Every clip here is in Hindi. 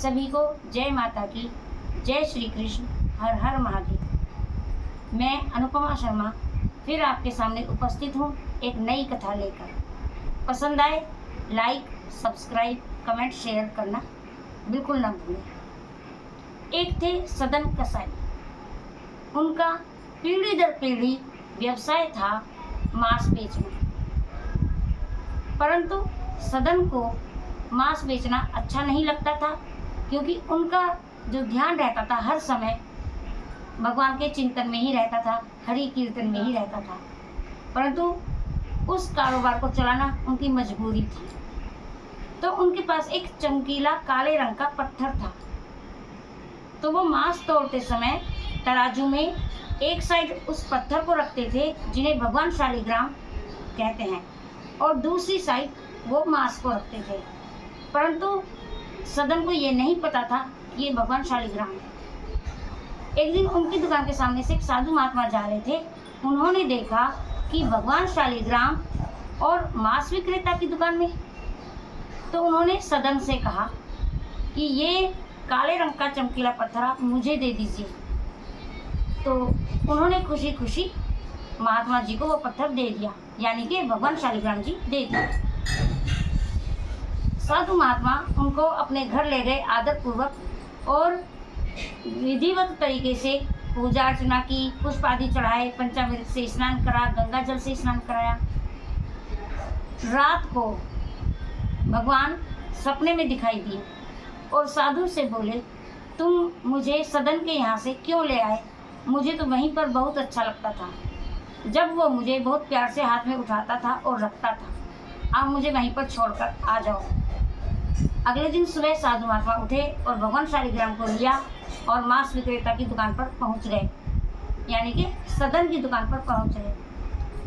सभी को जय माता की, जय श्री कृष्ण, हर हर महादेव। मैं अनुपमा शर्मा फिर आपके सामने उपस्थित हूँ एक नई कथा लेकर। पसंद आए लाइक, सब्सक्राइब, कमेंट, शेयर करना बिल्कुल ना भूलें। एक थे सदन कसाई। उनका पीढ़ी दर पीढ़ी व्यवसाय था मांस बेचना। परंतु सदन को मांस बेचना अच्छा नहीं लगता था, क्योंकि उनका जो ध्यान रहता था हर समय भगवान के चिंतन में ही रहता था, हरि कीर्तन में ही रहता था। परंतु उस कारोबार को चलाना उनकी मजबूरी थी। तो उनके पास एक चमकीला काले रंग का पत्थर था। तो वो मांस तोड़ते समय तराजू में एक साइड उस पत्थर को रखते थे, जिन्हें भगवान शालिग्राम कहते हैं, और दूसरी साइड वो मांस को रखते थे। परंतु सदन को ये नहीं पता था कि ये भगवान शालिग्राम है। एक दिन उनकी दुकान के सामने से एक साधु महात्मा जा रहे थे। उन्होंने देखा कि भगवान शालिग्राम और मांस विक्रेता की दुकान में। तो उन्होंने सदन से कहा कि ये काले रंग का चमकीला पत्थर आप मुझे दे दीजिए। तो उन्होंने खुशी खुशी महात्मा जी को वो पत्थर दे दिया, यानी कि भगवान शालिग्राम जी दे दिया। साधु महात्मा उनको अपने घर ले गए आदर पूर्वक, और विधिवत तरीके से पूजा अर्चना की, पुष्प आदि चढ़ाए, पंचामृत से स्नान करा, गंगा जल से स्नान कराया। रात को भगवान सपने में दिखाई दिए और साधु से बोले, तुम मुझे सदन के यहाँ से क्यों ले आए? मुझे तो वहीं पर बहुत अच्छा लगता था, जब वो मुझे बहुत प्यार से हाथ में उठाता था और रखता था। आप मुझे वहीं पर छोड़कर आ जाओ। अगले दिन सुबह साधु महात्मा उठे और भगवान शालिग्राम को लिया और मांस विक्रेता की दुकान पर पहुंच गए, यानी कि सदन की दुकान पर पहुंच गए।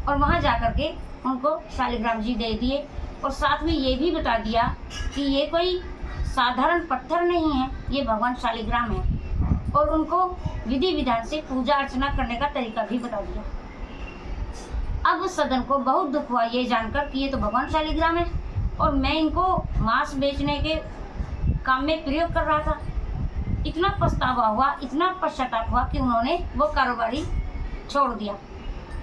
और वहां जाकर के उनको शालिग्राम जी दे दिए, और साथ में ये भी बता दिया कि ये कोई साधारण पत्थर नहीं है, ये भगवान शालिग्राम है। और उनको विधि विधान से पूजा अर्चना करने का तरीका भी बता दिया। अब सदन को बहुत दुख हुआ ये जानकर कि ये तो भगवान शालिग्राम है और मैं इनको मांस बेचने के काम में प्रयोग कर रहा था। इतना पछतावा हुआ, इतना पश्चाताप हुआ कि उन्होंने वो कारोबारी छोड़ दिया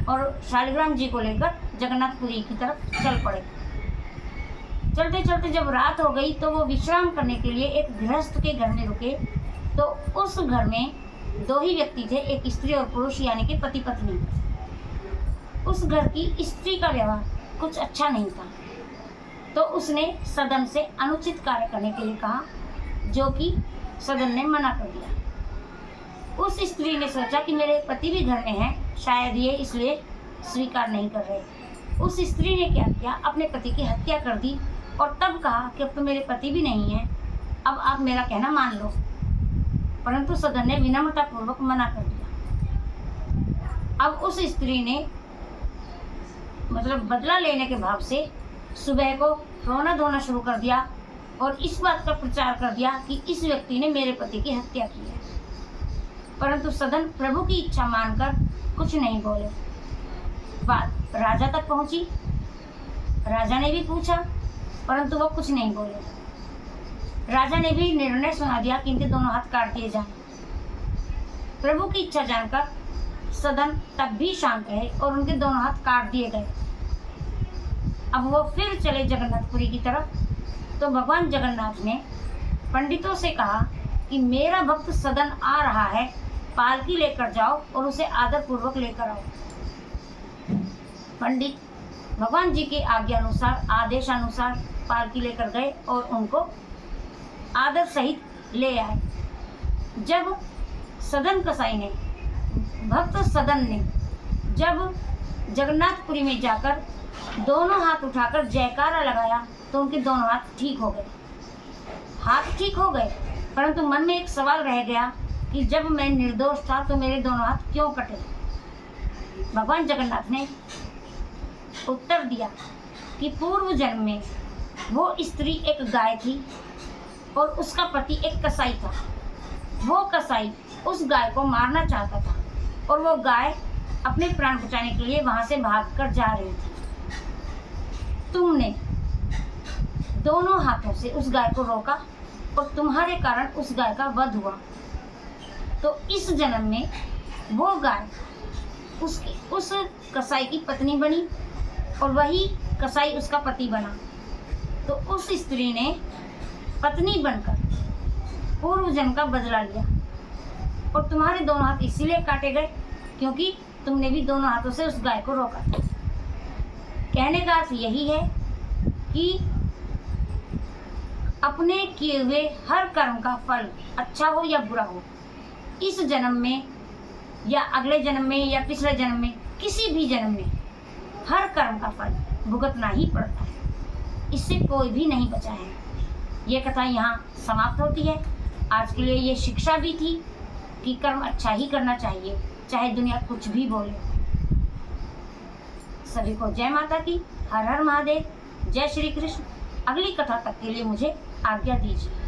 और शालिग्राम जी को लेकर जगन्नाथपुरी की तरफ चल पड़े। चलते चलते जब रात हो गई तो वो विश्राम करने के लिए एक गृहस्थ के घर में रुके। तो उस घर में दो ही व्यक्ति थे, एक स्त्री और पुरुष, यानी कि पति पत्नी। उस घर की स्त्री का व्यवहार कुछ अच्छा नहीं था, तो उसने सदन से अनुचित कार्य करने के लिए कहा, जो कि सदन ने मना कर दिया। उस स्त्री ने सोचा कि मेरे पति भी घर में हैं, शायद ये इसलिए स्वीकार नहीं कर रहे। उस स्त्री ने क्या किया, अपने पति की हत्या कर दी और तब कहा कि अब तो मेरे पति भी नहीं हैं, अब आप मेरा कहना मान लो। परंतु सदन ने विनम्रता पूर्वक मना कर दिया। अब उस स्त्री ने बदला लेने के भाव से सुबह को रोना धोना शुरू कर दिया और इस बात का प्रचार कर दिया कि इस व्यक्ति ने मेरे पति की हत्या की है। परंतु सदन प्रभु की इच्छा मानकर कुछ नहीं बोले। बात राजा तक पहुंची। राजा ने भी पूछा, परंतु वो कुछ नहीं बोले। राजा ने भी निर्णय सुना दिया कि इनके दोनों हाथ काट दिए जाएं। प्रभु की इच्छा जानकर सदन तब भी शांत रहे और उनके दोनों हाथ काट दिए गए। अब वो फिर चले जगन्नाथपुरी की तरफ। तो भगवान जगन्नाथ ने पंडितों से कहा कि मेरा भक्त सदन आ रहा है, पालकी लेकर जाओ और उसे आदर पूर्वक लेकर आओ। पंडित भगवान जी के आज्ञानुसार, आदेशानुसार पालकी लेकर गए और उनको आदर सहित ले आए। जब सदन कसाई ने, भक्त सदन ने जब जगन्नाथपुरी में जाकर दोनों हाथ उठाकर जयकारा लगाया तो उनके दोनों हाथ ठीक हो गए। हाथ ठीक हो गए, परंतु मन में एक सवाल रह गया कि जब मैं निर्दोष था तो मेरे दोनों हाथ क्यों कटे? भगवान जगन्नाथ ने उत्तर दिया कि पूर्व जन्म में वो स्त्री एक गाय थी और उसका पति एक कसाई था। वो कसाई उस गाय को मारना चाहता था और वो गाय अपने प्राण बचाने के लिए वहां से भागकर जा रही थी। तुमने दोनों हाथों से उस गाय को रोका और तुम्हारे कारण उस गाय का वध हुआ, तो इस जन्म में वो गाय उस कसाई की पत्नी बनी और वही कसाई उसका पति बना। तो उस स्त्री ने पत्नी बनकर पूर्व जन्म का बदला लिया और तुम्हारे दोनों हाथ इसीलिए काटे गए क्योंकि तुमने भी दोनों हाथों से उस गाय को रोका था। कहने का अर्थ यही है कि अपने किए हुए हर कर्म का फल अच्छा हो या बुरा हो, इस जन्म में या अगले जन्म में या पिछले जन्म में, किसी भी जन्म में हर कर्म का फल भुगतना ही पड़ता है। इससे कोई भी नहीं बचा है। ये कथा यहाँ समाप्त होती है। आज के लिए ये शिक्षा भी थी कि कर्म अच्छा ही करना चाहिए, चाहे दुनिया कुछ भी बोले। सभी को जय माता की, हर हर महादेव, जय श्री कृष्ण। अगली कथा तक के लिए मुझे आज्ञा दीजिए।